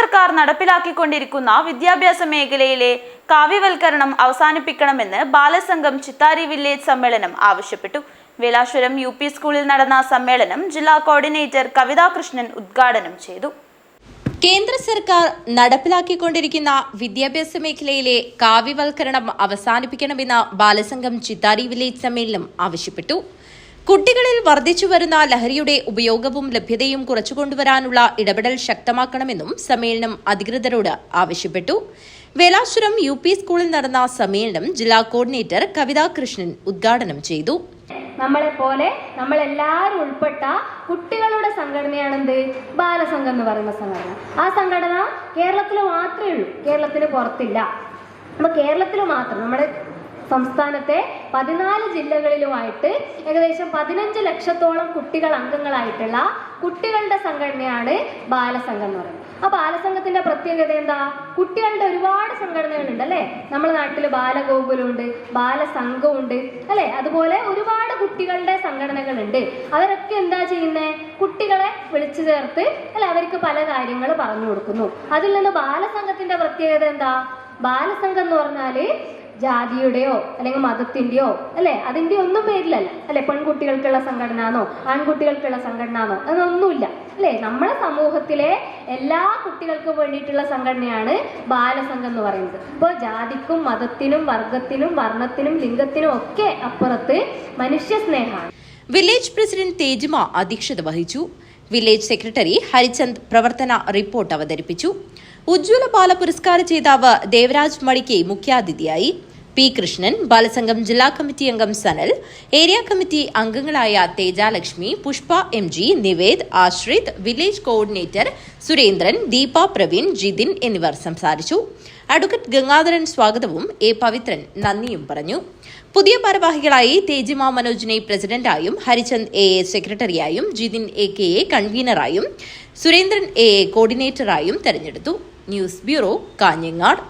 സർക്കാർ നടപ്പിലാക്കിക്കൊണ്ടിരിക്കുന്ന വിദ്യാഭ്യാസ മേഖലയിലെ കാവ്യവൽക്കരണം അവസാനിപ്പിക്കണമെന്ന് ബാലസംഘം ചിത്താരി വില്ലേജ് സമ്മേളനം ആവശ്യപ്പെട്ടു. വേലാശ്വരം UP സ്കൂളിൽ നടന്ന സമ്മേളനം ജില്ലാ കോർഡിനേറ്റർ കവിതാ കൃഷ്ണൻ ഉദ്ഘാടനം ചെയ്തു. കേന്ദ്ര സർക്കാർ നടപ്പിലാക്കിക്കൊണ്ടിരിക്കുന്ന വിദ്യാഭ്യാസ മേഖലയിലെ കാവ്യവൽക്കരണം അവസാനിപ്പിക്കണമെന്ന് ബാലസംഘം ചിത്താരി വില്ലേജ് സമ്മേളനം ആവശ്യപ്പെട്ടു. കുട്ടികളിൽ വർദ്ധിച്ചുവരുന്ന ലഹരിയുടെ ഉപയോഗവും ലഭ്യതയും കുറച്ചുകൊണ്ടുവരാനുള്ള ഇടപെടൽ ശക്തമാക്കണമെന്നും സമ്മേളനം അധികൃതരോട് ആവശ്യപ്പെട്ടു. വേലാശ്വരം UP സ്കൂളിൽ നടന്ന സമ്മേളനം ജില്ലാ കോർഡിനേറ്റർ കവിതാ കൃഷ്ണൻ ഉദ്ഘാടനം ചെയ്തു. നമ്മളെപ്പോലെ നമ്മളെല്ലാവരും ഉൾപ്പെട്ട കുട്ടികളുടെ സംഘടനയാണെന്ത് ബാലസംഘം എന്ന് പറയുന്ന സംഘടന. ആ സംഘടന കേരളത്തിൽ മാത്രമേ ഉള്ളൂ, കേരളത്തിന് പുറത്തില്ല. അപ്പോൾ കേരളത്തിൽ മാത്രം നമ്മുടെ സംസ്ഥാനത്തെ 14 ജില്ലകളിലുമായിട്ട് ഏകദേശം 15 ലക്ഷത്തോളം കുട്ടികൾ അംഗങ്ങളായിട്ടുള്ള കുട്ടികളുടെ സംഘടനയാണ് ബാലസംഘം എന്ന് പറയുന്നത്. ആ ബാലസംഘത്തിന്റെ പ്രത്യേകത എന്താ? കുട്ടികളുടെ ഒരുപാട് സംഘടനകളുണ്ട് അല്ലെ. നമ്മുടെ നാട്ടിൽ ബാലഗോകുലമുണ്ട്, ബാലസംഘമുണ്ട് അല്ലെ. അതുപോലെ ഒരുപാട് കുട്ടികളുടെ സംഘടനകളുണ്ട്. അവരൊക്കെ എന്താ ചെയ്യുന്നത്? കുട്ടികളെ വിളിച്ചു ചേർത്ത് അല്ലെ അവർക്ക് പല കാര്യങ്ങൾ പറഞ്ഞു കൊടുക്കുന്നു. അതിൽ നിന്ന് ബാലസംഘത്തിന്റെ പ്രത്യേകത എന്താ? ബാലസംഘം എന്ന് പറഞ്ഞാല് ജാതിയുടെയോ അല്ലെങ്കിൽ മതത്തിന്റെയോ അല്ലെ അതിന്റെ ഒന്നും പേരിലല്ല അല്ലെ. പെൺകുട്ടികൾക്കുള്ള സംഘടനയാണോ ആൺകുട്ടികൾക്കുള്ള സംഘടനയാണോ അതൊന്നുമില്ല അല്ലെ. നമ്മുടെ സമൂഹത്തിലെ എല്ലാ കുട്ടികൾക്കും വേണ്ടിയിട്ടുള്ള സംഘടനയാണ് ബാലസംഘം എന്ന് പറയുന്നത്. ഇപ്പോൾ ജാതിക്കും മതത്തിനും വർഗത്തിനും വർണ്ണത്തിനും ലിംഗത്തിനും ഒക്കെ അപ്പുറത്ത് മനുഷ്യ സ്നേഹമാണ്. വില്ലേജ് പ്രസിഡന്റ് തേജിമ അധ്യക്ഷത വഹിച്ചു. വില്ലേജ് സെക്രട്ടറി ഹരിചന്ദ് പ്രവർത്തന റിപ്പോർട്ട് അവതരിപ്പിച്ചു. ഉജ്ജ്വല ബാല പുരസ്കാര ജേതാവ് ദേവരാജ് മടിക്കെ മുഖ്യാതിഥിയായി. P. കൃഷ്ണൻ, ബാലസംഘം ജില്ലാ കമ്മിറ്റി അംഗം സനൽ, ഏരിയ കമ്മിറ്റി അംഗങ്ങളായ Thejalakshmi, Pushpa MG, Nived, Ashrith, village coordinator Surendran, Deepa Praveen, Jithin എന്നിവർ സംസാരിച്ചു. അഡ്വക്കേറ്റ് ഗംഗാധരൻ സ്വാഗതവും A. പവിത്രൻ നന്ദിയും പറഞ്ഞു. പുതിയ ഭാരവാഹികളായി തേജിമ മനോജിനെ പ്രസിഡന്റായും Harichand AA സെക്രട്ടറിയായും Jithin AKA കൺവീനറായും Surendran AA കോർഡിനേറ്ററായും തെരഞ്ഞെടുത്തു. News bureau, Kanhangad.